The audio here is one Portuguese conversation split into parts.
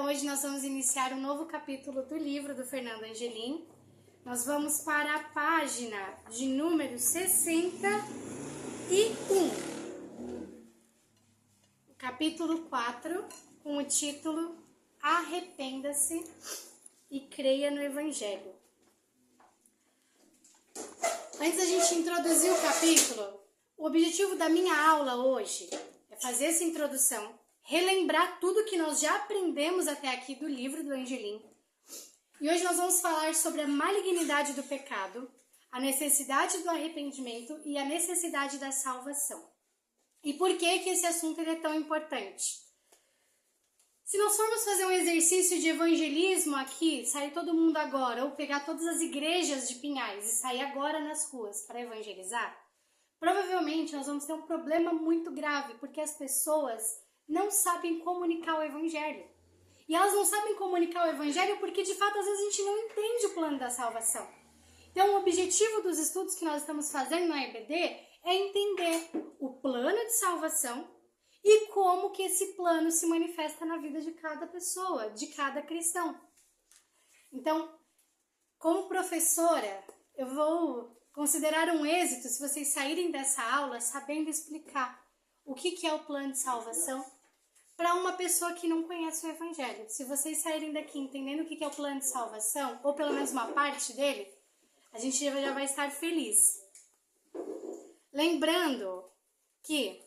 hoje nós vamos iniciar um novo capítulo do livro do Fernando Angelim. Nós vamos para a página de número 61. Capítulo 4, com o título Arrependa-se e creia no Evangelho. Antes da gente introduzir o capítulo, o objetivo da minha aula hoje é fazer essa introdução, relembrar tudo que nós já aprendemos até aqui do livro do Angelim. E hoje nós vamos falar sobre a malignidade do pecado, a necessidade do arrependimento e a necessidade da salvação. E por que esse assunto é tão importante? Se nós formos fazer um exercício de evangelismo aqui, sair todo mundo agora, ou pegar todas as igrejas de Pinhais e sair agora nas ruas para evangelizar, provavelmente nós vamos ter um problema muito grave, porque as pessoas não sabem comunicar o evangelho. E elas não sabem comunicar o evangelho porque, de fato, às vezes a gente não entende o plano da salvação. Então, o objetivo dos estudos que nós estamos fazendo na EBD é entender o plano de salvação e como que esse plano se manifesta na vida de cada pessoa, de cada cristão. Então, como professora, eu vou considerar um êxito se vocês saírem dessa aula sabendo explicar o que é o plano de salvação para uma pessoa que não conhece o Evangelho. Se vocês saírem daqui entendendo o que é o plano de salvação, ou pelo menos uma parte dele, a gente já vai estar feliz. Lembrando que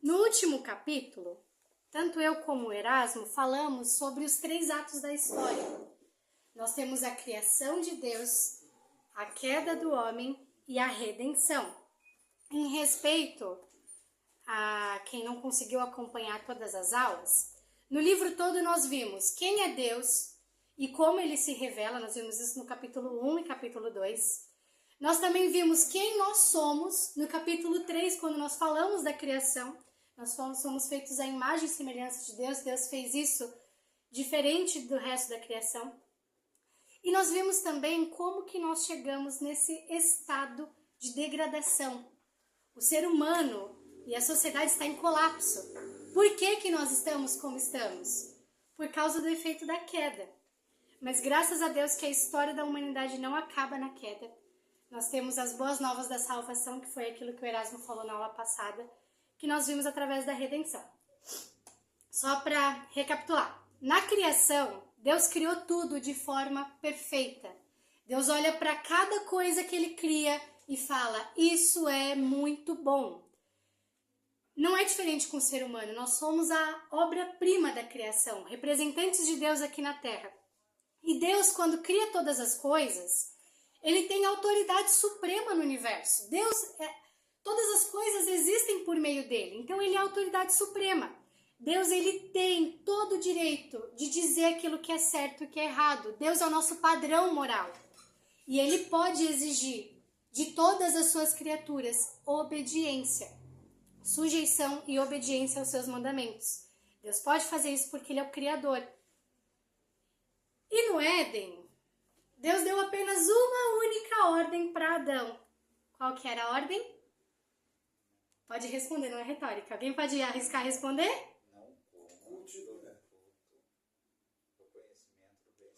no último capítulo, tanto eu como o Erasmo falamos sobre os 3 atos da história. Nós temos a criação de Deus, a queda do homem e a redenção. Em respeito a quem não conseguiu acompanhar todas as aulas, no livro todo nós vimos quem é Deus e como ele se revela. Nós vimos isso no capítulo 1 e capítulo 2. Nós também vimos quem nós somos no capítulo 3, quando nós falamos da criação. Nós somos feitos à imagem e semelhança de Deus. Deus fez isso diferente do resto da criação. E nós vimos também como que nós chegamos nesse estado de degradação. O ser humano e a sociedade está em colapso. Por que nós estamos como estamos? Por causa do efeito da queda. Mas graças a Deus que a história da humanidade não acaba na queda. Nós temos as boas novas da salvação, que foi aquilo que o Erasmo falou na aula passada, que nós vimos através da redenção. Só para recapitular. Na criação, Deus criou tudo de forma perfeita. Deus olha para cada coisa que ele cria e fala, isso é muito bom. Não é diferente com o ser humano, nós somos a obra-prima da criação, representantes de Deus aqui na Terra. E Deus, quando cria todas as coisas, ele tem autoridade suprema no universo. Todas as coisas existem por meio dele, então ele é a autoridade suprema. Deus, ele tem todo o direito de dizer aquilo que é certo e que é errado. Deus é o nosso padrão moral. E ele pode exigir de todas as suas criaturas obediência, sujeição e obediência aos seus mandamentos. Deus pode fazer isso porque ele é o Criador. E no Éden, Deus deu apenas uma única ordem para Adão. Qual que era a ordem? Pode responder, não é retórica. Alguém pode arriscar responder? Não cultive o conhecimento do bem.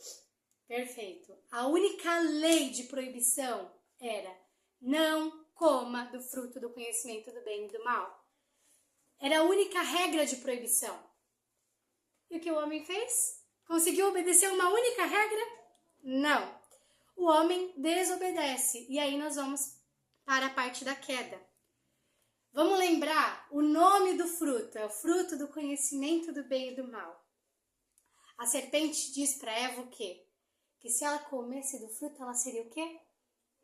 Perfeito. A única lei de proibição era não coma do fruto do conhecimento do bem e do mal. Era a única regra de proibição. E o que o homem fez? Conseguiu obedecer uma única regra? Não. O homem desobedece. E aí nós vamos para a parte da queda. Vamos lembrar, o nome do fruto é o fruto do conhecimento do bem e do mal. A serpente diz para Eva o quê? Que se ela comesse do fruto, ela seria o quê?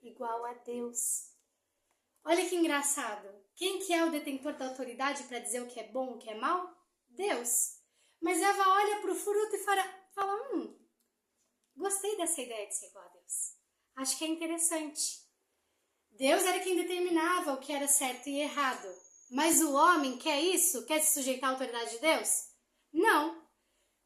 Igual a Deus. Olha que engraçado. Quem que é o detentor da autoridade para dizer o que é bom e o que é mal? Deus. Mas Eva olha para o fruto e fala, gostei dessa ideia de ser igual a Deus. Acho que é interessante. Deus era quem determinava o que era certo e errado. Mas o homem quer isso? Quer se sujeitar à autoridade de Deus? Não.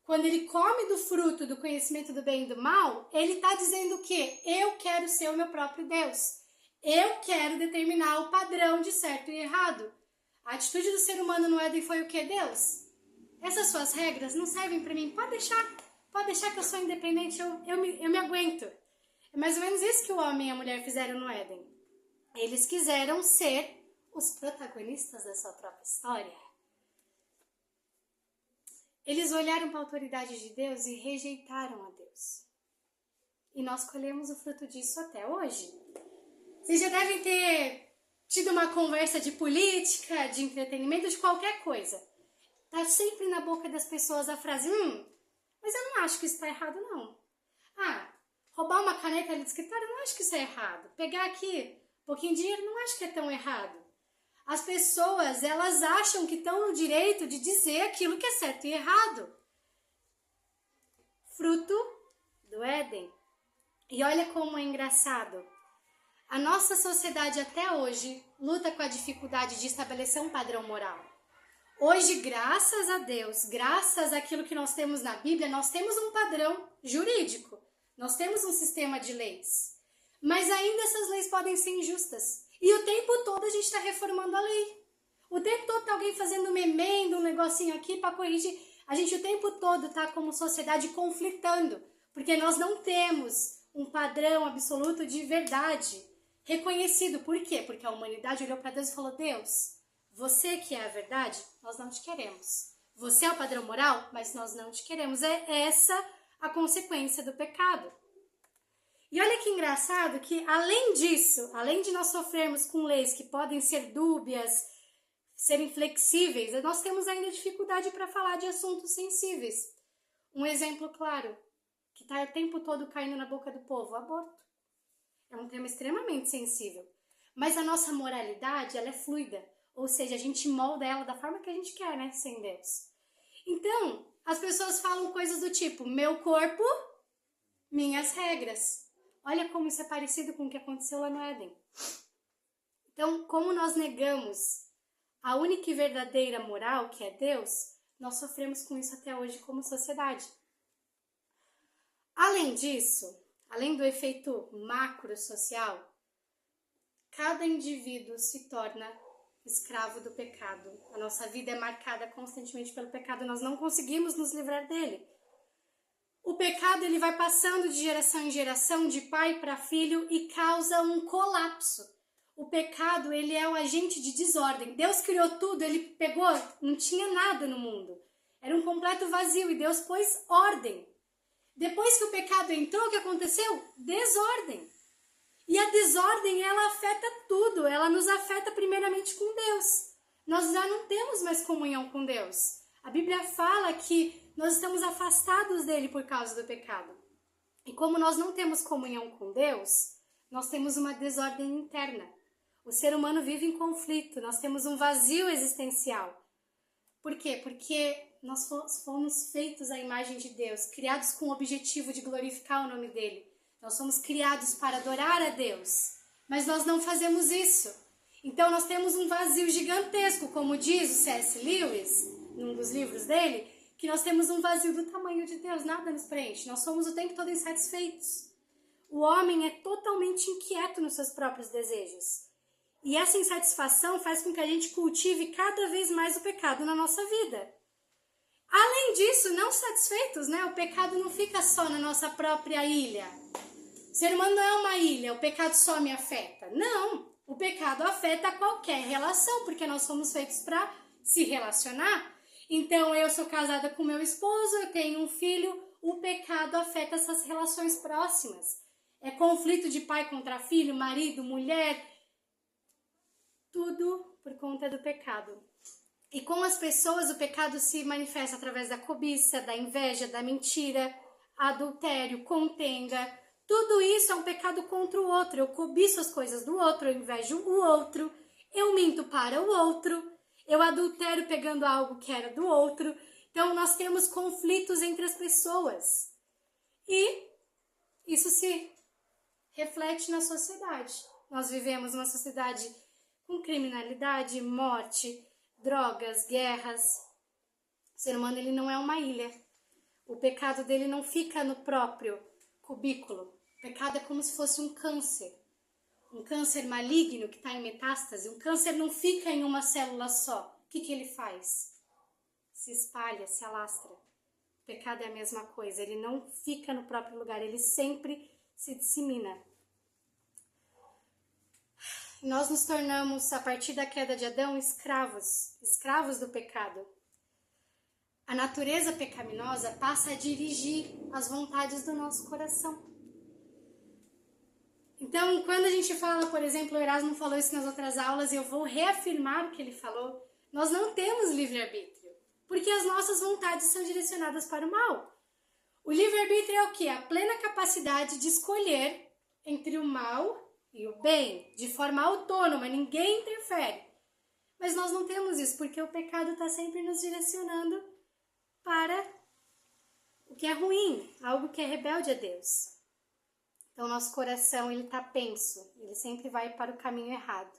Quando ele come do fruto do conhecimento do bem e do mal, ele está dizendo o quê? Eu quero ser o meu próprio Deus. Eu quero determinar o padrão de certo e errado. A atitude do ser humano no Éden foi o quê? Deus essas suas regras não servem para mim, pode deixar que eu sou independente, eu me aguento. É mais ou menos isso que o homem e a mulher fizeram no Éden. Eles quiseram ser os protagonistas da sua própria história. Eles olharam para a autoridade de Deus e rejeitaram a Deus. E nós colhemos o fruto disso até hoje. Vocês já devem ter tido uma conversa de política, de entretenimento, de qualquer coisa. Tá sempre na boca das pessoas a frase, mas eu não acho que isso tá errado, não. Roubar uma caneta ali do escritório, eu não acho que isso é errado. Pegar aqui um pouquinho de dinheiro, não acho que é tão errado. As pessoas, elas acham que estão no direito de dizer aquilo que é certo e errado. Fruto do Éden. E olha como é engraçado. A nossa sociedade até hoje luta com a dificuldade de estabelecer um padrão moral. Hoje, graças a Deus, graças àquilo que nós temos na Bíblia, nós temos um padrão jurídico. Nós temos um sistema de leis. Mas ainda essas leis podem ser injustas. E o tempo todo a gente está reformando a lei. O tempo todo está alguém fazendo um emenda, um negocinho aqui para corrigir. A gente o tempo todo está como sociedade conflitando. Porque nós não temos um padrão absoluto de verdade reconhecido. Por quê? Porque a humanidade olhou para Deus e falou, Deus, você que é a verdade, nós não te queremos. Você é o padrão moral, mas nós não te queremos. É essa a consequência do pecado. E olha que engraçado que, além disso, além de nós sofrermos com leis que podem ser dúbias, serem flexíveis, nós temos ainda dificuldade para falar de assuntos sensíveis. Um exemplo claro, que está o tempo todo caindo na boca do povo, o aborto. É um tema extremamente sensível. Mas a nossa moralidade, ela é fluida. Ou seja, a gente molda ela da forma que a gente quer, né? Sem Deus. Então, as pessoas falam coisas do tipo, meu corpo, minhas regras. Olha como isso é parecido com o que aconteceu lá no Éden. Então, como nós negamos a única e verdadeira moral, que é Deus, nós sofremos com isso até hoje como sociedade. Além disso, além do efeito macro-social, cada indivíduo se torna escravo do pecado. A nossa vida é marcada constantemente pelo pecado, nós não conseguimos nos livrar dele. O pecado ele vai passando de geração em geração, de pai para filho e causa um colapso. O pecado ele é um agente de desordem. Deus criou tudo, ele pegou, não tinha nada no mundo. Era um completo vazio e Deus pôs ordem. Depois que o pecado entrou, o que aconteceu? Desordem. E a desordem, ela afeta tudo. Ela nos afeta primeiramente com Deus. Nós já não temos mais comunhão com Deus. A Bíblia fala que nós estamos afastados dele por causa do pecado. E como nós não temos comunhão com Deus, nós temos uma desordem interna. O ser humano vive em conflito, nós temos um vazio existencial. Por quê? Porque nós fomos feitos à imagem de Deus, criados com o objetivo de glorificar o nome dele. Nós somos criados para adorar a Deus, mas nós não fazemos isso. Então nós temos um vazio gigantesco, como diz o C.S. Lewis, num dos livros dele, que nós temos um vazio do tamanho de Deus, nada nos preenche, nós somos o tempo todo insatisfeitos. O homem é totalmente inquieto nos seus próprios desejos. E essa insatisfação faz com que a gente cultive cada vez mais o pecado na nossa vida. Além disso, não satisfeitos, né? O pecado não fica só na nossa própria ilha. O ser humano não é uma ilha, o pecado só me afeta. Não, o pecado afeta qualquer relação, porque nós somos feitos para se relacionar. Então, eu sou casada com meu esposo, eu tenho um filho, o pecado afeta essas relações próximas. É conflito de pai contra filho, marido, mulher, tudo por conta do pecado. E com as pessoas, o pecado se manifesta através da cobiça, da inveja, da mentira, adultério, contenda. Tudo isso é um pecado contra o outro. Eu cobiço as coisas do outro, eu invejo o outro, eu minto para o outro. Eu adultero pegando algo que era do outro. Então, nós temos conflitos entre as pessoas. E isso se reflete na sociedade. Nós vivemos uma sociedade com criminalidade, morte, drogas, guerras. O ser humano ele não é uma ilha. O pecado dele não fica no próprio cubículo. O pecado é como se fosse um câncer. Um câncer maligno que está em metástase, um câncer não fica em uma célula só. O que ele faz? se espalha, se alastra. O pecado é a mesma coisa, ele não fica no próprio lugar, ele sempre se dissemina. Nós nos tornamos, a partir da queda de Adão, escravos do pecado. A natureza pecaminosa passa a dirigir as vontades do nosso coração. Então, quando a gente fala, por exemplo, o Erasmo falou isso nas outras aulas, e eu vou reafirmar o que ele falou, nós não temos livre-arbítrio, porque as nossas vontades são direcionadas para o mal. O livre-arbítrio é o quê? A plena capacidade de escolher entre o mal e o bem, de forma autônoma, ninguém interfere. Mas nós não temos isso, porque o pecado está sempre nos direcionando para o que é ruim, algo que é rebelde a Deus. Então, nosso coração, ele está penso, ele sempre vai para o caminho errado.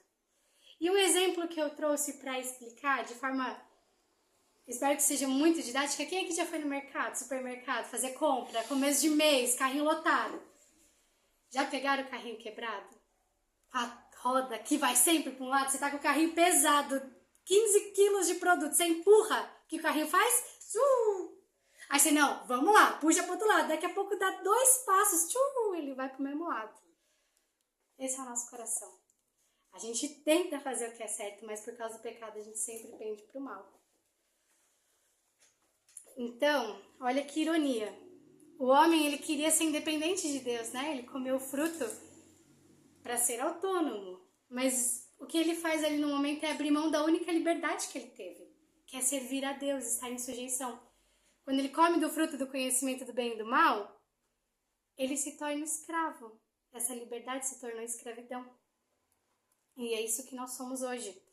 E um exemplo que eu trouxe para explicar, de forma, espero que seja muito didática, quem aqui já foi no mercado, supermercado, fazer compra, começo de mês, carrinho lotado? Já pegaram o carrinho quebrado? A roda que vai sempre para um lado, você tá com o carrinho pesado, 15 quilos de produto, você empurra, o que o carrinho faz? Aí você, não, vamos lá, puxa para outro lado, daqui a pouco dá 2 passos, ele vai para o mesmo lado. Esse é o nosso coração. A gente tenta fazer o que é certo, mas por causa do pecado a gente sempre pende para o mal. Então, olha que ironia. O homem, ele queria ser independente de Deus, né? Ele comeu o fruto para ser autônomo. Mas o que ele faz ali no momento é abrir mão da única liberdade que ele teve, que é servir a Deus, estar em sujeição. Quando ele come do fruto do conhecimento do bem e do mal, ele se torna escravo. Essa liberdade se tornou escravidão. E é isso que nós somos hoje.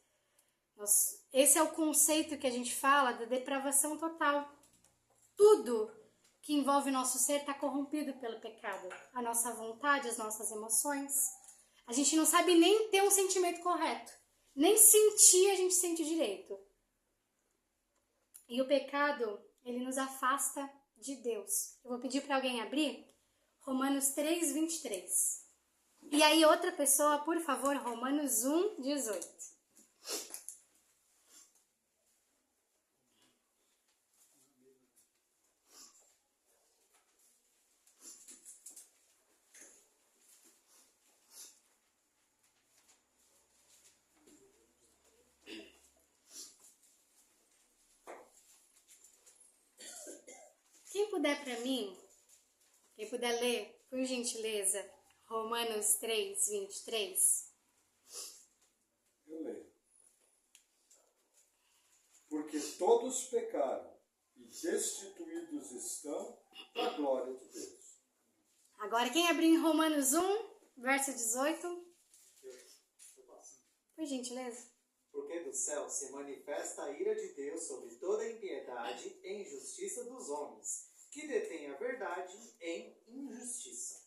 Esse é o conceito que a gente fala da depravação total. Tudo que envolve o nosso ser está corrompido pelo pecado. A nossa vontade, as nossas emoções. A gente não sabe nem ter um sentimento correto. Nem sentir a gente sente direito. E o pecado, ele nos afasta de Deus. Eu vou pedir para alguém abrir Romanos 3, 23. E aí outra pessoa, por favor, Romanos 1, 18. Quem puder para mim, quem puder ler, por gentileza, Romanos 3, 23. Eu leio. Porque todos pecaram e destituídos estão da glória de Deus. Agora, quem abrir em Romanos 1, verso 18. Por gentileza. Porque do céu se manifesta a ira de Deus sobre toda a impiedade e injustiça dos homens, que detêm a verdade em injustiça.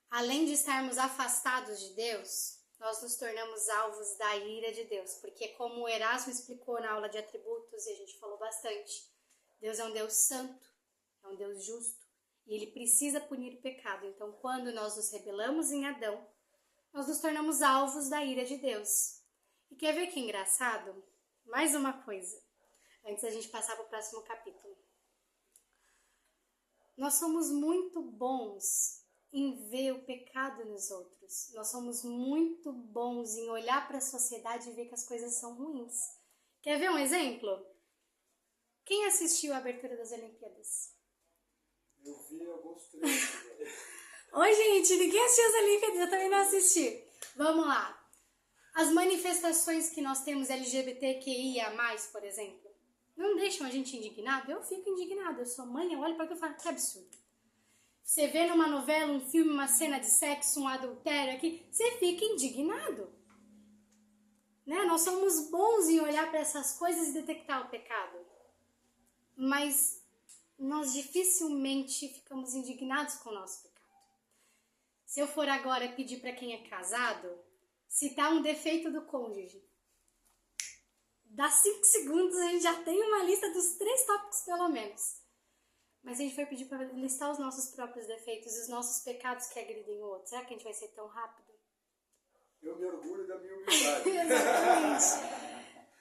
Além de estarmos afastados de Deus, nós nos tornamos alvos da ira de Deus. Porque como o Erasmo explicou na aula de atributos, e a gente falou bastante, Deus é um Deus santo, é um Deus justo, e Ele precisa punir o pecado. Então, quando nós nos rebelamos em Adão, nós nos tornamos alvos da ira de Deus. E quer ver que engraçado? Mais uma coisa, antes da gente passar para o próximo capítulo. Nós somos muito bons em ver o pecado nos outros. Nós somos muito bons em olhar para a sociedade e ver que as coisas são ruins. Quer ver um exemplo? Quem assistiu a abertura das Olimpíadas? Eu vi alguns trechos. Oi, gente, ninguém assistiu as Olimpíadas, eu também não assisti. Vamos lá. As manifestações que nós temos LGBTQIA+, por exemplo, não deixam a gente indignado? Eu fico indignado. Eu sou mãe, eu olho para aquilo e falo, que absurdo. Você vê numa novela, um filme, uma cena de sexo, um adultério aqui, você fica indignado. Né? Nós somos bons em olhar para essas coisas e detectar o pecado. Mas nós dificilmente ficamos indignados com o nosso pecado. Se eu for agora pedir para quem é casado, citar um defeito do cônjuge, dá 5 segundos a gente já tem uma lista dos 3 tópicos pelo menos. Mas se a gente for pedir para listar os nossos próprios defeitos e os nossos pecados que agridem o outro, será que a gente vai ser tão rápido? Eu me orgulho da minha humildade. Exatamente.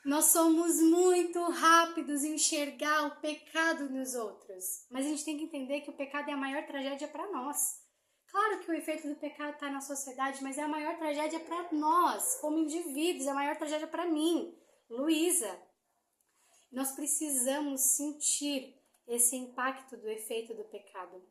Nós somos muito rápidos em enxergar o pecado nos outros. Mas a gente tem que entender que o pecado é a maior tragédia para nós. Claro que o efeito do pecado está na sociedade, mas é a maior tragédia para nós, como indivíduos, é a maior tragédia para mim, Luísa. Nós precisamos sentir esse impacto do efeito do pecado.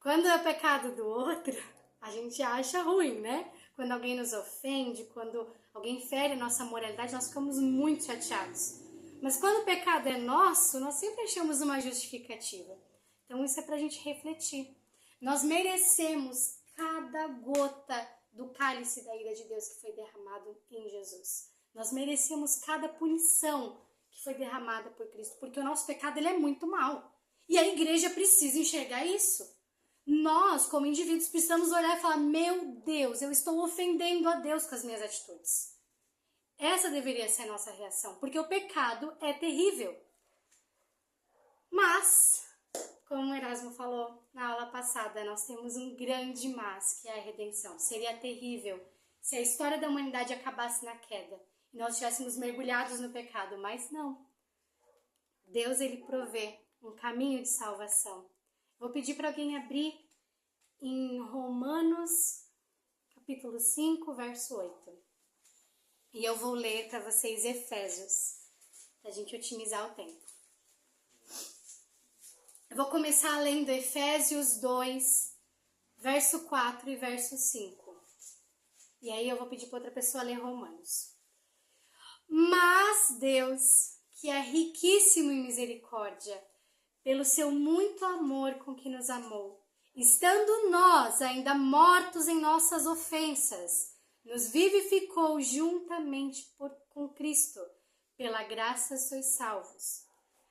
Quando é pecado do outro, a gente acha ruim, né? Quando alguém nos ofende, quando alguém fere nossa moralidade, nós ficamos muito chateados. Mas quando o pecado é nosso, nós sempre achamos uma justificativa. Então isso é pra gente refletir. Nós merecemos cada gota do cálice da ira de Deus que foi derramado em Jesus. Nós merecemos cada punição que foi derramada por Cristo, porque o nosso pecado ele é muito mau. E a igreja precisa enxergar isso. Nós, como indivíduos, precisamos olhar e falar: meu Deus, eu estou ofendendo a Deus com as minhas atitudes. Essa deveria ser a nossa reação, porque o pecado é terrível. Mas, como o Erasmo falou na aula passada, nós temos um grande mas, que é a redenção. Seria terrível se a história da humanidade acabasse na queda e nós estivéssemos mergulhados no pecado, mas não. Deus, ele provê um caminho de salvação. Vou pedir para alguém abrir em Romanos, capítulo 5, verso 8. E eu vou ler para vocês Efésios, para a gente otimizar o tempo. Eu vou começar lendo Efésios 2, verso 4 e verso 5. E aí eu vou pedir para outra pessoa ler Romanos. Mas Deus, que é riquíssimo em misericórdia, pelo seu muito amor com que nos amou, estando nós ainda mortos em nossas ofensas, nos vivificou juntamente com Cristo. Pela graça sois salvos.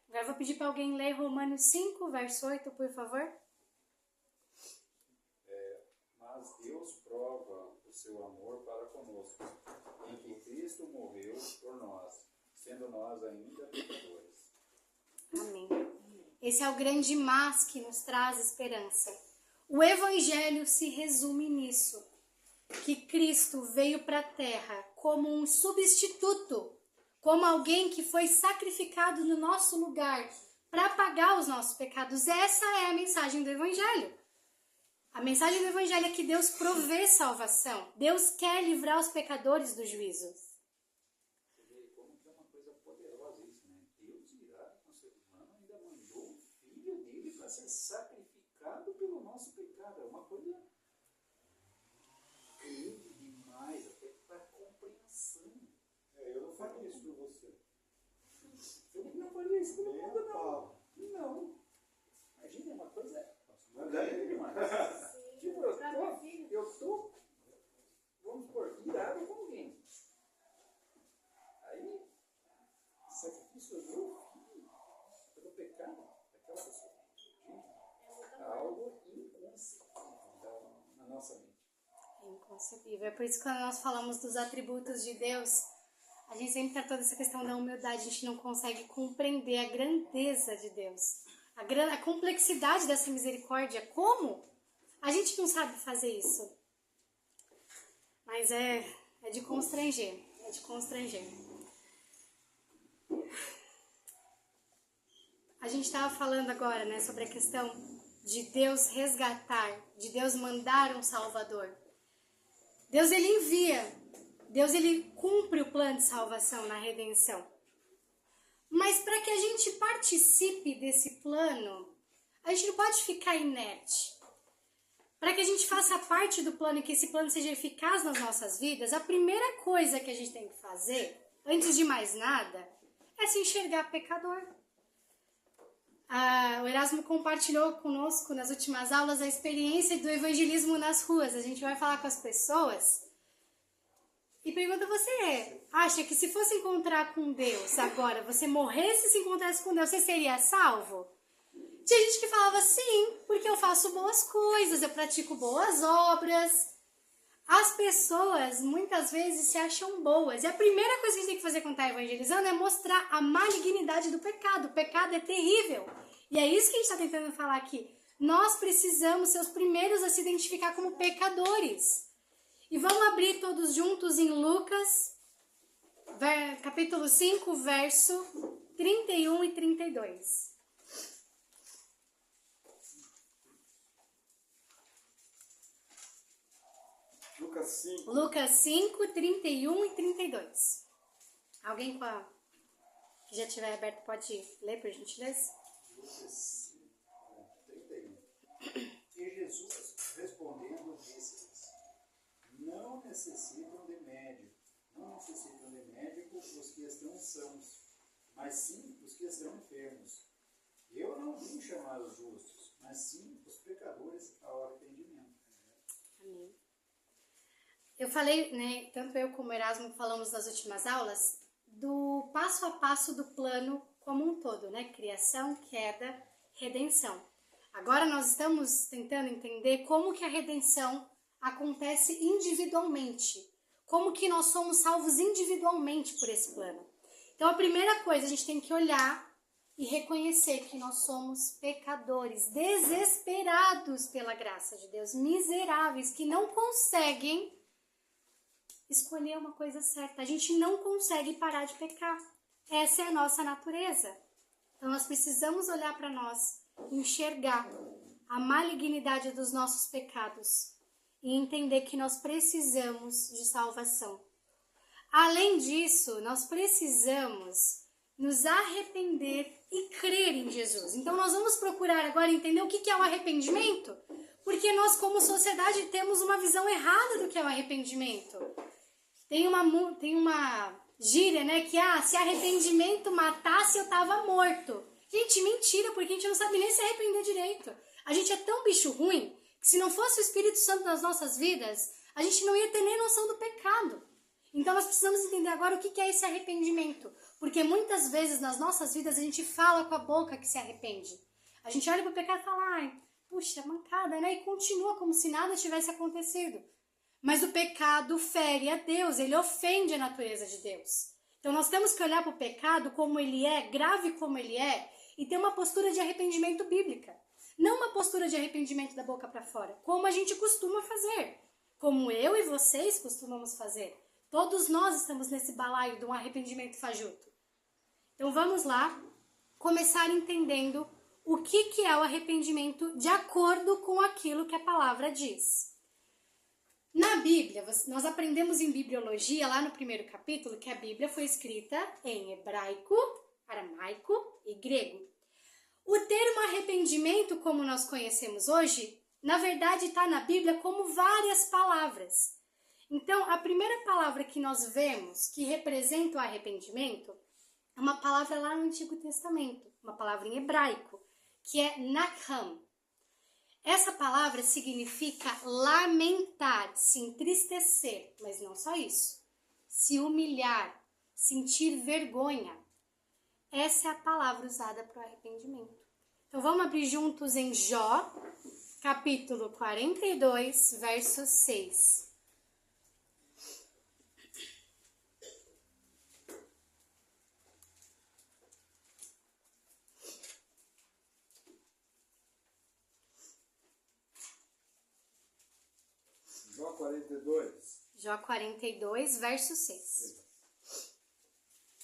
Agora eu vou pedir para alguém ler Romanos 5, verso 8, por favor. Mas Deus prova o seu amor para conosco, em que Cristo morreu por nós, sendo nós ainda pecadores. Amém. Esse é o grande mas que nos traz esperança. O Evangelho se resume nisso, que Cristo veio para a Terra como um substituto, como alguém que foi sacrificado no nosso lugar para pagar os nossos pecados. Essa é a mensagem do Evangelho. A mensagem do Evangelho é que Deus provê salvação. Deus quer livrar os pecadores do juízo. Você vê como que é uma coisa poderosa isso, né? Deus irado com o ser humano ainda mandou o Filho dele para ser sacrificado pelo nosso pecado. É uma coisa grande demais, até para compreensão. Eu não faria isso por você. Eu não faria isso pelo mundo, não. Não. Imagina, é uma coisa grande demais. Tipo, eu tô, vamos supor, irado com alguém. Aí, sacrifício do meu filho pelo pecado daquela pessoa. Gente, é algo inconcebível na nossa mente. É inconcebível. É por isso que quando nós falamos dos atributos de Deus, a gente sempre tem toda essa questão da humildade. A gente não consegue compreender a grandeza de Deus, a complexidade dessa misericórdia. Como? A gente não sabe fazer isso. Mas é de constranger. É de constranger. A gente estava falando agora, né, sobre a questão de Deus resgatar, de Deus mandar um Salvador. Deus, ele envia. Deus, ele cumpre o plano de salvação na redenção. Mas para que a gente participe desse plano, a gente não pode ficar inerte. Para que a gente faça parte do plano e que esse plano seja eficaz nas nossas vidas, a primeira coisa que a gente tem que fazer, antes de mais nada, é se enxergar pecador. O Erasmo compartilhou conosco nas últimas aulas a experiência do evangelismo nas ruas. A gente vai falar com as pessoas e pergunta: você acha que se fosse encontrar com Deus agora, você morresse e se encontrasse com Deus, você seria salvo? Tinha gente que falava: sim, porque eu faço boas coisas, eu pratico boas obras. As pessoas muitas vezes se acham boas. E a primeira coisa que a gente tem que fazer quando está evangelizando é mostrar a malignidade do pecado. O pecado é terrível. E é isso que a gente está tentando falar aqui. Nós precisamos ser os primeiros a se identificar como pecadores. E vamos abrir todos juntos em Lucas, capítulo 5, verso 31 e 32. Lucas 5, 31 e 32. Alguém que já tiver aberto pode ler, por gentileza? Lucas 31. E Jesus, respondendo, disse-lhes: Não necessitam de médico os que estão sãos, mas sim os que estão enfermos. Eu não vim chamar os justos, mas sim os pecadores ao arrependimento. Amém. Eu falei, né, tanto eu como o Erasmo falamos nas últimas aulas, do passo a passo do plano como um todo, né? Criação, queda, redenção. Agora nós estamos tentando entender como que a redenção acontece individualmente. Como que nós somos salvos individualmente por esse plano. Então a primeira coisa, a gente tem que olhar e reconhecer que nós somos pecadores, desesperados pela graça de Deus, miseráveis, que não conseguem escolher uma coisa certa. A gente não consegue parar de pecar. Essa é a nossa natureza. Então nós precisamos olhar para nós, enxergar a malignidade dos nossos pecados e entender que nós precisamos de salvação. Além disso, nós precisamos nos arrepender e crer em Jesus. Então nós vamos procurar agora entender o que é o arrependimento, porque nós como sociedade temos uma visão errada do que é o arrependimento. Tem uma gíria, né, que se arrependimento matasse eu tava morto. Gente, mentira, porque a gente não sabe nem se arrepender direito. A gente é tão bicho ruim que se não fosse o Espírito Santo nas nossas vidas, a gente não ia ter nem noção do pecado. Então nós precisamos entender agora o que é esse arrependimento. Porque muitas vezes nas nossas vidas a gente fala com a boca que se arrepende. A gente olha para o pecado e fala, ai, puxa, mancada, né? E continua como se nada tivesse acontecido. Mas o pecado fere a Deus, ele ofende a natureza de Deus. Então nós temos que olhar para o pecado como ele é, grave como ele é, e ter uma postura de arrependimento bíblica. Não uma postura de arrependimento da boca para fora, como a gente costuma fazer. Como eu e vocês costumamos fazer. Todos nós estamos nesse balaio de um arrependimento fajuto. Então vamos lá, começar entendendo o que é o arrependimento de acordo com aquilo que a palavra diz. Na Bíblia, nós aprendemos em bibliologia, lá no primeiro capítulo, que a Bíblia foi escrita em hebraico, aramaico e grego. O termo arrependimento, como nós conhecemos hoje, na verdade está na Bíblia como várias palavras. Então, a primeira palavra que nós vemos que representa o arrependimento é uma palavra lá no Antigo Testamento, uma palavra em hebraico, que é nakham. Essa palavra significa lamentar, se entristecer, mas não só isso. Se humilhar, sentir vergonha. Essa é a palavra usada para o arrependimento. Então vamos abrir juntos em Jó, capítulo 42, verso 6. Jó 42. Jó 42, verso 6.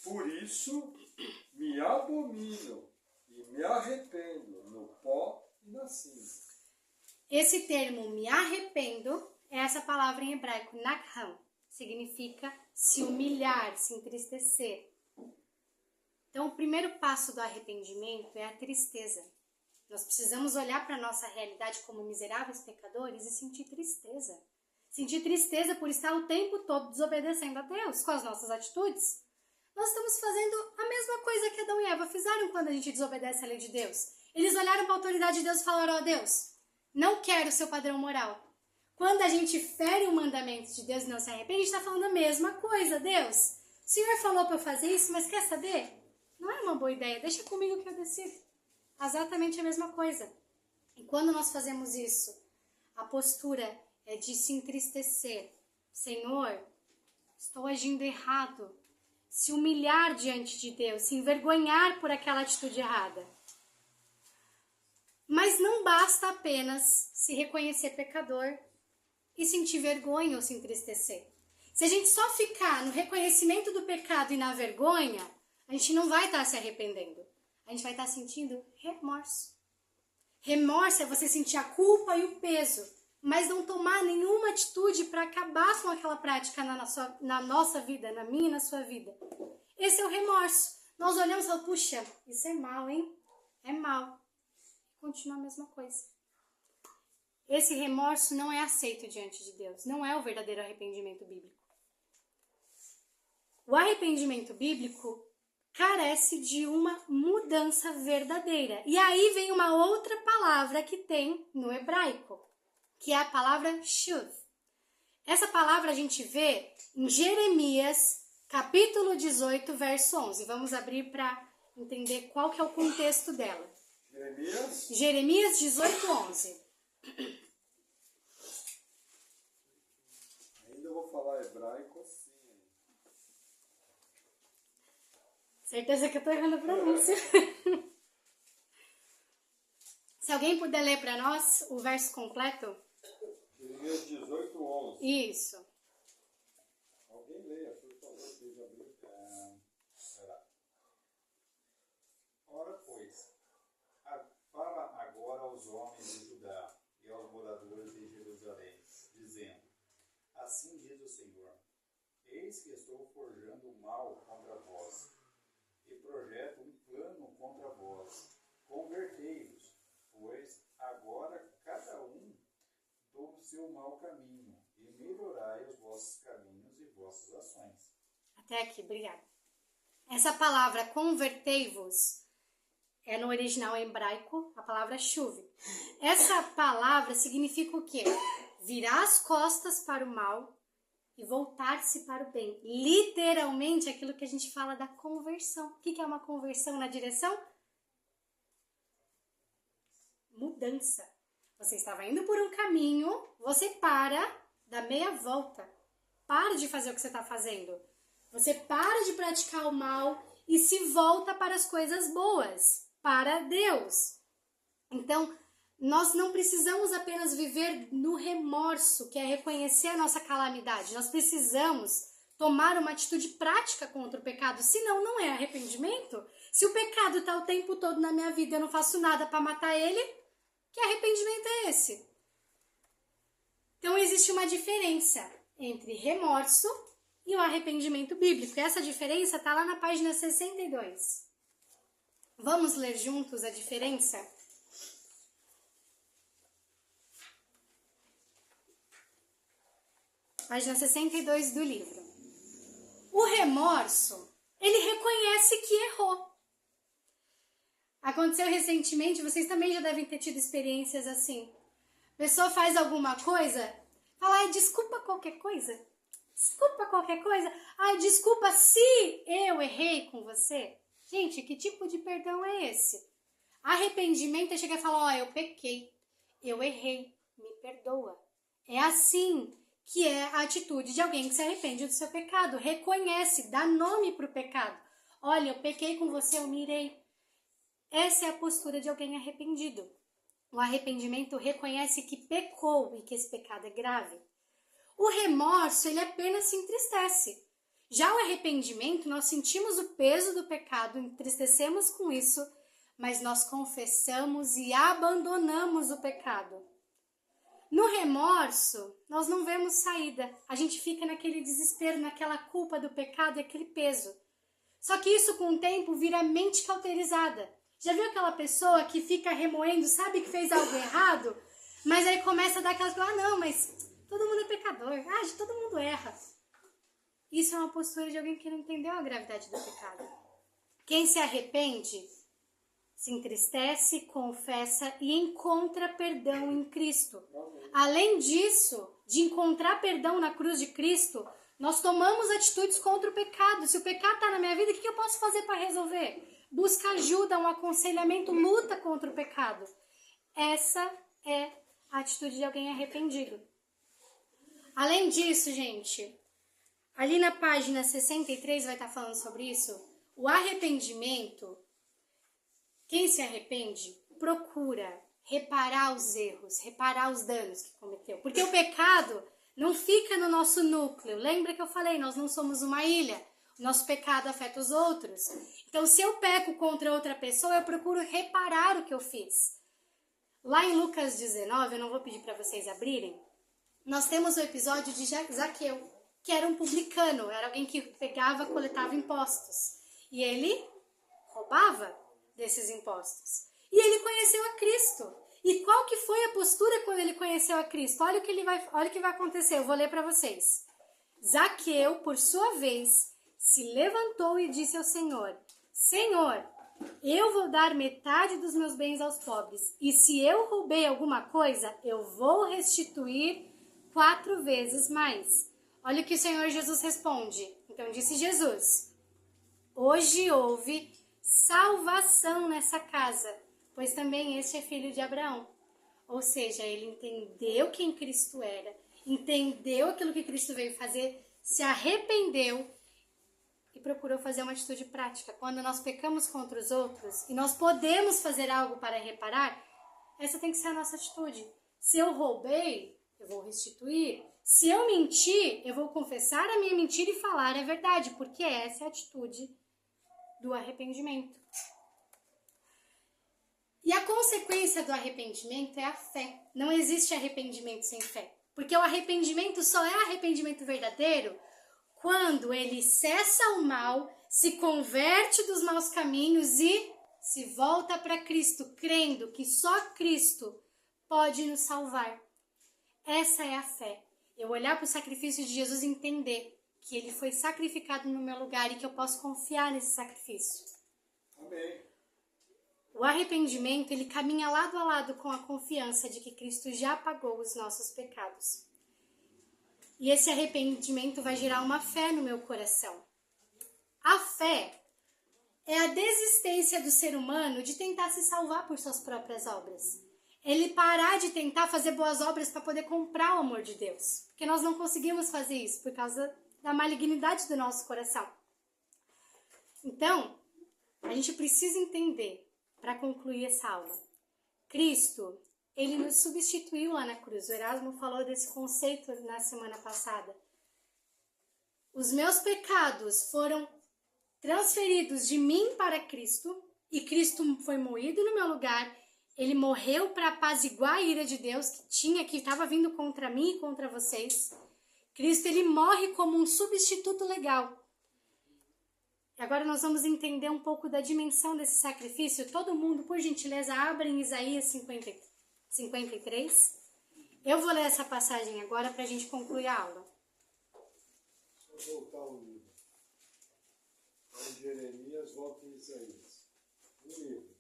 Por isso me abomino e me arrependo no pó e na cinza. Esse termo me arrependo é essa palavra em hebraico, nakham. Significa se humilhar, se entristecer. Então, o primeiro passo do arrependimento é a tristeza. Nós precisamos olhar para a nossa realidade como miseráveis pecadores e sentir tristeza. Sentir tristeza por estar o tempo todo desobedecendo a Deus com as nossas atitudes. Nós estamos fazendo a mesma coisa que Adão e Eva fizeram quando a gente desobedece a lei de Deus. Eles olharam para a autoridade de Deus e falaram, Deus, não quero o seu padrão moral. Quando a gente fere o mandamento de Deus e não se arrepende, a gente está falando a mesma coisa. Deus, o Senhor falou para eu fazer isso, mas quer saber? Não é uma boa ideia, deixa comigo que eu decido. Exatamente a mesma coisa. E quando nós fazemos isso, a postura é de se entristecer. Senhor, estou agindo errado. Se humilhar diante de Deus, se envergonhar por aquela atitude errada. Mas não basta apenas se reconhecer pecador e sentir vergonha ou se entristecer. Se a gente só ficar no reconhecimento do pecado e na vergonha, a gente não vai estar se arrependendo. A gente vai estar sentindo remorso. Remorso é você sentir a culpa e o peso, mas não tomar nenhuma atitude para acabar com aquela prática na nossa vida, na minha e na sua vida. Esse é o remorso. Nós olhamos e falamos, puxa, isso é mal, hein? É mal. Continua a mesma coisa. Esse remorso não é aceito diante de Deus. Não é o verdadeiro arrependimento bíblico. O arrependimento bíblico carece de uma mudança verdadeira. E aí vem uma outra palavra que tem no hebraico, que é a palavra shuv. Essa palavra a gente vê em Jeremias, capítulo 18, verso 11. Vamos abrir para entender qual que é o contexto dela. Jeremias 18, 11. Ainda vou falar hebraico assim. Certeza que eu tô errando a pronúncia. Se alguém puder ler para nós o verso completo. Jeremias 18, 11. Isso. Alguém leia, por favor, seja abrir. Ora, pois, fala agora aos homens de Judá e aos moradores de Jerusalém, dizendo, assim diz o Senhor, eis que estou forjando o mal contra vós, e projeto um plano contra vós. Convertei-vos, pois agora cada um do seu mau caminho, e melhorai os vossos caminhos e vossas ações. Até aqui, obrigada. Essa palavra convertei-vos é no original hebraico a palavra shuv. Essa palavra significa o quê? Virar as costas para o mal e voltar-se para o bem. Literalmente aquilo que a gente fala da conversão. O que é uma conversão na direção? Mudança. Você estava indo por um caminho, você para, dá meia volta. Para de fazer o que você está fazendo. Você para de praticar o mal e se volta para as coisas boas, para Deus. Então, nós não precisamos apenas viver no remorso, que é reconhecer a nossa calamidade. Nós precisamos tomar uma atitude prática contra o pecado, senão não é arrependimento. Se o pecado está o tempo todo na minha vida e eu não faço nada para matar ele, que arrependimento é esse? Então, existe uma diferença entre remorso e o arrependimento bíblico. E essa diferença está lá na página 62. Vamos ler juntos a diferença? Página 62 do livro. O remorso, ele reconhece que errou. Aconteceu recentemente, vocês também já devem ter tido experiências assim. A pessoa faz alguma coisa, fala, ai, desculpa qualquer coisa. Desculpa qualquer coisa. Ai, desculpa se eu errei com você. Gente, que tipo de perdão é esse? Arrependimento é chegar e falar, ó, eu pequei, eu errei, me perdoa. É assim que é a atitude de alguém que se arrepende do seu pecado. Reconhece, dá nome para o pecado. Olha, eu pequei com você, eu me irei. Essa é a postura de alguém arrependido. O arrependimento reconhece que pecou e que esse pecado é grave. O remorso, ele apenas se entristece. Já o arrependimento, nós sentimos o peso do pecado, entristecemos com isso, mas nós confessamos e abandonamos o pecado. No remorso, nós não vemos saída. A gente fica naquele desespero, naquela culpa do pecado e aquele peso. Só que isso, com o tempo, vira mente cauterizada. Já viu aquela pessoa que fica remoendo, sabe que fez algo errado, mas aí começa a dar aquelas coisas, não, mas todo mundo é pecador, todo mundo erra. Isso é uma postura de alguém que não entendeu a gravidade do pecado. Quem se arrepende, se entristece, confessa e encontra perdão em Cristo. Além disso, de encontrar perdão na cruz de Cristo, nós tomamos atitudes contra o pecado. Se o pecado está na minha vida, o que eu posso fazer para resolver? Busca ajuda, um aconselhamento, luta contra o pecado. Essa é a atitude de alguém arrependido. Além disso, gente, ali na página 63 vai estar falando sobre isso. O arrependimento, quem se arrepende, procura reparar os erros, reparar os danos que cometeu. Porque o pecado não fica no nosso núcleo. Lembra que eu falei, nós não somos uma ilha. O nosso pecado afeta os outros. Então, se eu peco contra outra pessoa, eu procuro reparar o que eu fiz. Lá em Lucas 19, eu não vou pedir para vocês abrirem, nós temos o episódio de Zaqueu, que era um publicano, era alguém que pegava, coletava impostos. E ele roubava desses impostos. E ele conheceu a Cristo. E qual que foi a postura quando ele conheceu a Cristo? Olha o que vai acontecer, eu vou ler para vocês. Zaqueu, por sua vez, se levantou e disse ao Senhor, Senhor, eu vou dar metade dos meus bens aos pobres, e se eu roubei alguma coisa, eu vou restituir 4 vezes mais. Olha o que o Senhor Jesus responde. Então disse Jesus, hoje houve salvação nessa casa, pois também este é filho de Abraão. Ou seja, ele entendeu quem Cristo era, entendeu aquilo que Cristo veio fazer, se arrependeu e procurou fazer uma atitude prática. Quando nós pecamos contra os outros e nós podemos fazer algo para reparar, essa tem que ser a nossa atitude. Se eu roubei, eu vou restituir. Se eu menti, eu vou confessar a minha mentira e falar a verdade, porque essa é a atitude do arrependimento. E a consequência do arrependimento é a fé. Não existe arrependimento sem fé. Porque o arrependimento só é arrependimento verdadeiro quando ele cessa o mal, se converte dos maus caminhos e se volta para Cristo, crendo que só Cristo pode nos salvar. Essa é a fé. Eu olhar para o sacrifício de Jesus e entender que ele foi sacrificado no meu lugar e que eu posso confiar nesse sacrifício. Amém. O arrependimento, ele caminha lado a lado com a confiança de que Cristo já pagou os nossos pecados. E esse arrependimento vai gerar uma fé no meu coração. A fé é a desistência do ser humano de tentar se salvar por suas próprias obras. Ele parar de tentar fazer boas obras para poder comprar o amor de Deus. Porque nós não conseguimos fazer isso por causa da malignidade do nosso coração. Então, a gente precisa entender, para concluir essa aula, Cristo, ele nos substituiu lá na cruz. O Erasmo falou desse conceito na semana passada. Os meus pecados foram transferidos de mim para Cristo, e Cristo foi moído no meu lugar. Ele morreu para apaziguar a ira de Deus que estava vindo contra mim e contra vocês. Cristo, ele morre como um substituto legal. E agora nós vamos entender um pouco da dimensão desse sacrifício. Todo mundo, por gentileza, abra em Isaías 53. Eu vou ler essa passagem agora para a gente concluir a aula. Deixa eu voltar o livro. Em Jeremias, volta em Isaías. O livro.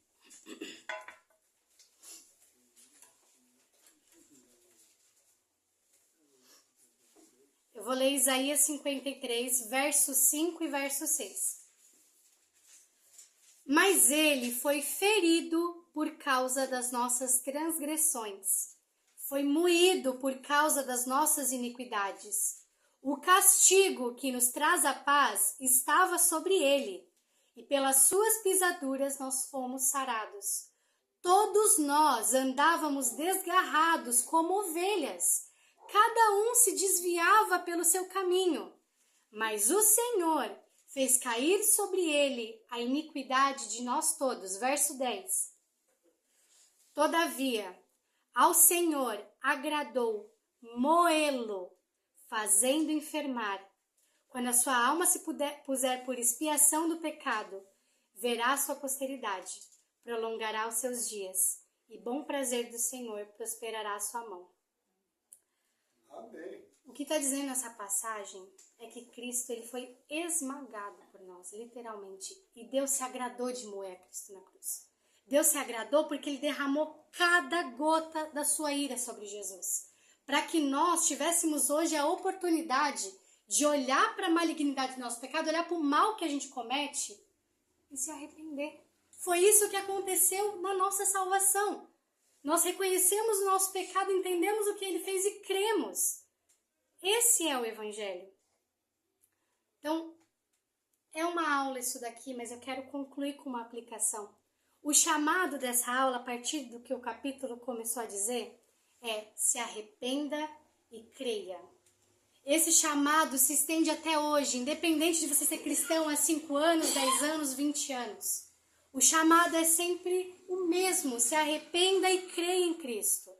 Eu vou ler Isaías 53, verso 5 e verso 6. Mas ele foi ferido por causa das nossas transgressões, foi moído por causa das nossas iniquidades. O castigo que nos traz a paz estava sobre ele, e pelas suas pisaduras nós fomos sarados. Todos nós andávamos desgarrados como ovelhas, cada um se desviava pelo seu caminho, mas o Senhor fez cair sobre ele a iniquidade de nós todos. Verso 10. Todavia, ao Senhor agradou moê-lo, fazendo enfermar. Quando a sua alma se puser por expiação do pecado, verá a sua posteridade, prolongará os seus dias, e bom prazer do Senhor prosperará a sua mão. Amém. O que está dizendo essa passagem é que Cristo, ele foi esmagado por nós, literalmente. E Deus se agradou de moer a Cristo na cruz. Deus se agradou porque ele derramou cada gota da sua ira sobre Jesus. Para que nós tivéssemos hoje a oportunidade de olhar para a malignidade do nosso pecado, olhar para o mal que a gente comete e se arrepender. Foi isso que aconteceu na nossa salvação. Nós reconhecemos o nosso pecado, entendemos o que ele fez e cremos. Esse é o Evangelho. Então, é uma aula isso daqui, mas eu quero concluir com uma aplicação. O chamado dessa aula, a partir do que o capítulo começou a dizer, é: se arrependa e creia. Esse chamado se estende até hoje, independente de você ser cristão há 5 anos, 10 anos, 20 anos. O chamado é sempre o mesmo, se arrependa e creia em Cristo.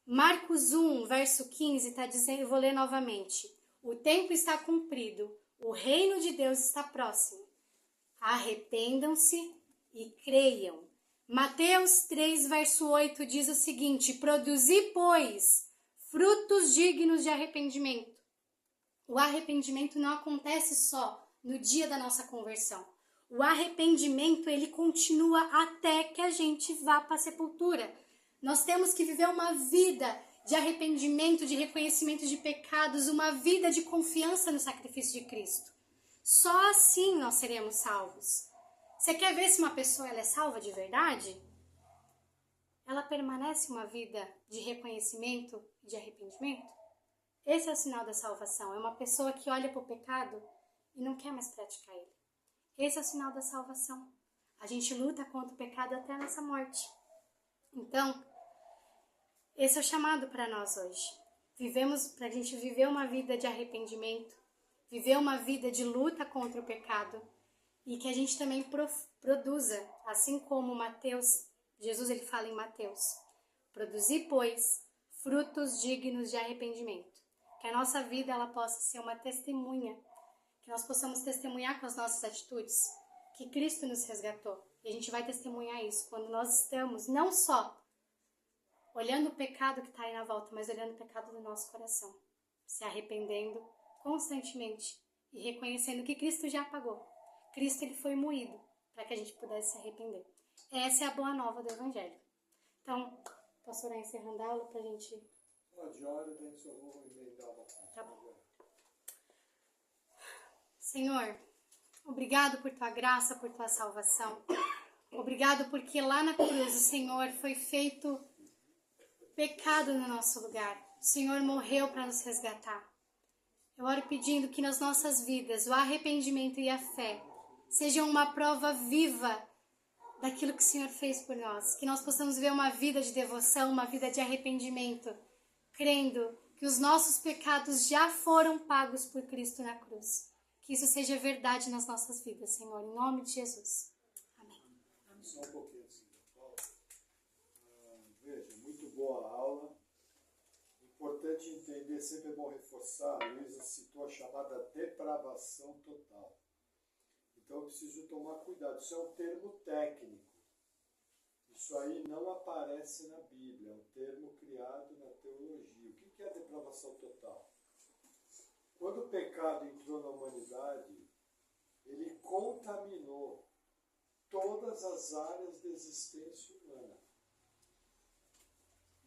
Marcos 1, verso 15, está dizendo, eu vou ler novamente. O tempo está cumprido, o reino de Deus está próximo. Arrependam-se e creiam. Mateus 3, verso 8 diz o seguinte: produzi, pois, frutos dignos de arrependimento. O arrependimento não acontece só no dia da nossa conversão. O arrependimento, ele continua até que a gente vá para a sepultura. Nós temos que viver uma vida de arrependimento, de reconhecimento de pecados, uma vida de confiança no sacrifício de Cristo. Só assim nós seremos salvos. Você quer ver se uma pessoa ela é salva de verdade? Ela permanece uma vida de reconhecimento, de arrependimento? Esse é o sinal da salvação. É uma pessoa que olha para o pecado e não quer mais praticar ele. Esse é o sinal da salvação. A gente luta contra o pecado até a nossa morte. Então, esse é o chamado para nós hoje. Para a gente viver uma vida de arrependimento, viver uma vida de luta contra o pecado e que a gente também produza, assim como Jesus ele fala em Mateus, produzir, pois, frutos dignos de arrependimento. Que a nossa vida ela possa ser uma testemunha, que nós possamos testemunhar com as nossas atitudes, que Cristo nos resgatou. E a gente vai testemunhar isso quando nós estamos não só olhando o pecado que está aí na volta, mas olhando o pecado do nosso coração, se arrependendo constantemente e reconhecendo que Cristo já pagou. Cristo ele foi moído para que a gente pudesse se arrepender. Essa é a boa nova do Evangelho. Então, posso orar encerrando a aula para a gente... Pode orar, daí só vou emendar uma coisa. Tá bom. Senhor, obrigado por tua graça, por tua salvação. Obrigado porque lá na cruz o Senhor foi feito pecado no nosso lugar. O Senhor morreu para nos resgatar. Eu oro pedindo que nas nossas vidas o arrependimento e a fé sejam uma prova viva daquilo que o Senhor fez por nós. Que nós possamos ver uma vida de devoção, uma vida de arrependimento, crendo que os nossos pecados já foram pagos por Cristo na cruz. Que isso seja verdade nas nossas vidas, Senhor, em nome de Jesus. Amém. Só um pouquinho assim, Paulo. Veja, muito boa a aula. Importante entender, sempre é bom reforçar, a Luísa citou a chamada depravação total. Então eu preciso tomar cuidado, isso é um termo técnico. Isso aí não aparece na Bíblia, é um termo criado na teologia. O que é a depravação total? Quando o pecado entrou na humanidade, ele contaminou todas as áreas da existência humana.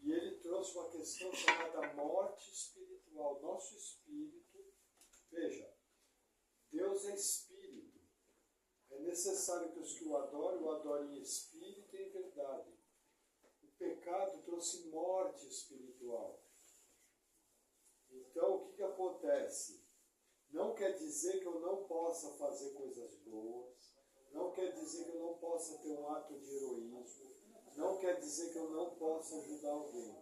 E ele trouxe uma questão chamada morte espiritual. Nosso espírito, veja, Deus é espírito. É necessário que os que o adorem em espírito e em verdade. O pecado trouxe morte espiritual. Então, o que acontece? Não quer dizer que eu não possa fazer coisas boas, não quer dizer que eu não possa ter um ato de heroísmo, não quer dizer que eu não possa ajudar alguém.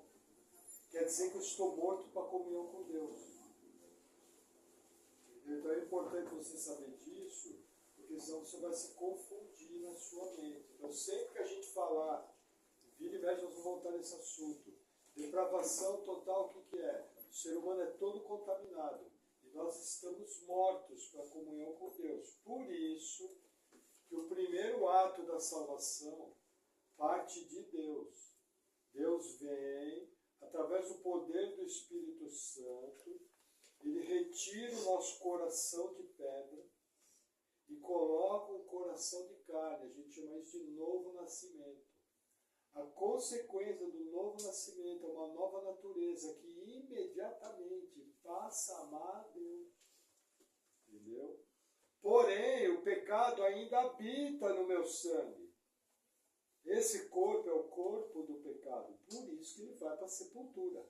Quer dizer que eu estou morto para a comunhão com Deus. Então é importante você saber disso, porque senão você vai se confundir na sua mente. Então sempre que a gente falar, vira e mexe, nós vamos voltar nesse assunto. Depravação total, o que é? O ser humano é todo contaminado. E nós estamos mortos para a comunhão com Deus. Por isso que o primeiro ato da salvação parte de Deus. Deus vem, através do poder do Espírito Santo, ele retira o nosso coração de pedra e coloca um coração de carne. A gente chama isso de novo nascimento. A consequência do novo nascimento é uma nova natureza que imediatamente passa a amar a Deus. Entendeu? Porém, o pecado ainda habita no meu sangue. Esse corpo é o corpo do pecado. Por isso que ele vai para a sepultura.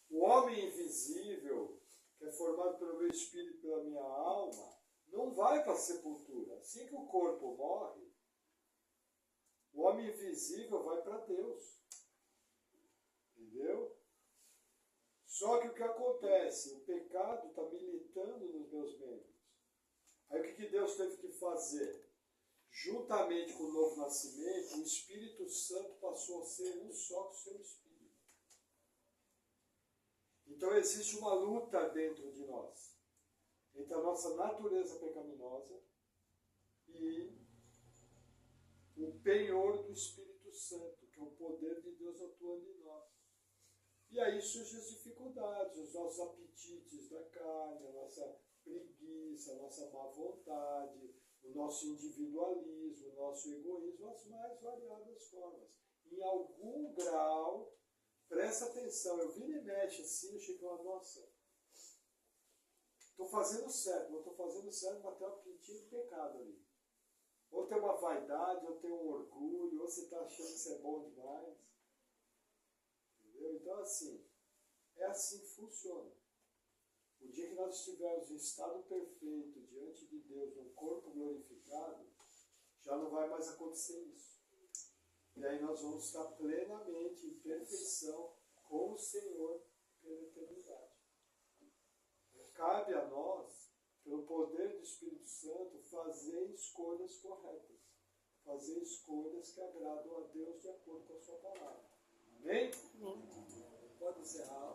O homem invisível, que é formado pelo meu espírito e pela minha alma, não vai para a sepultura. Assim que o corpo morre, o homem invisível vai para Deus. Entendeu? Só que o que acontece? O pecado está militando nos meus membros. Aí o que Deus teve que fazer? Juntamente com o novo nascimento, o Espírito Santo passou a ser um só com o seu Espírito. Então existe uma luta dentro de nós, entre a nossa natureza pecaminosa e o penhor do Espírito Santo, que é o poder de Deus atuando em nós. E aí surgem as dificuldades, os nossos apetites da carne, a nossa preguiça, a nossa má vontade, o nosso individualismo, o nosso egoísmo, as mais variadas formas. Em algum grau, presta atenção, eu viro e mexe assim, eu chego lá, nossa, estou fazendo certo, mas estou fazendo certo, mas tem uma pintinha de pecado ali. Ou tem uma vaidade, ou tem um orgulho, ou você está achando que você é bom demais. Entendeu? Então, assim, é assim que funciona. O dia que nós estivermos em estado perfeito diante de Deus, no corpo glorificado, já não vai mais acontecer isso. E aí nós vamos estar plenamente em perfeição com o Senhor pela eternidade. Cabe a nós, pelo poder do Espírito Santo, fazer escolhas corretas. Fazer escolhas que agradam a Deus de acordo com a sua palavra. Amém? Amém. Pode encerrar.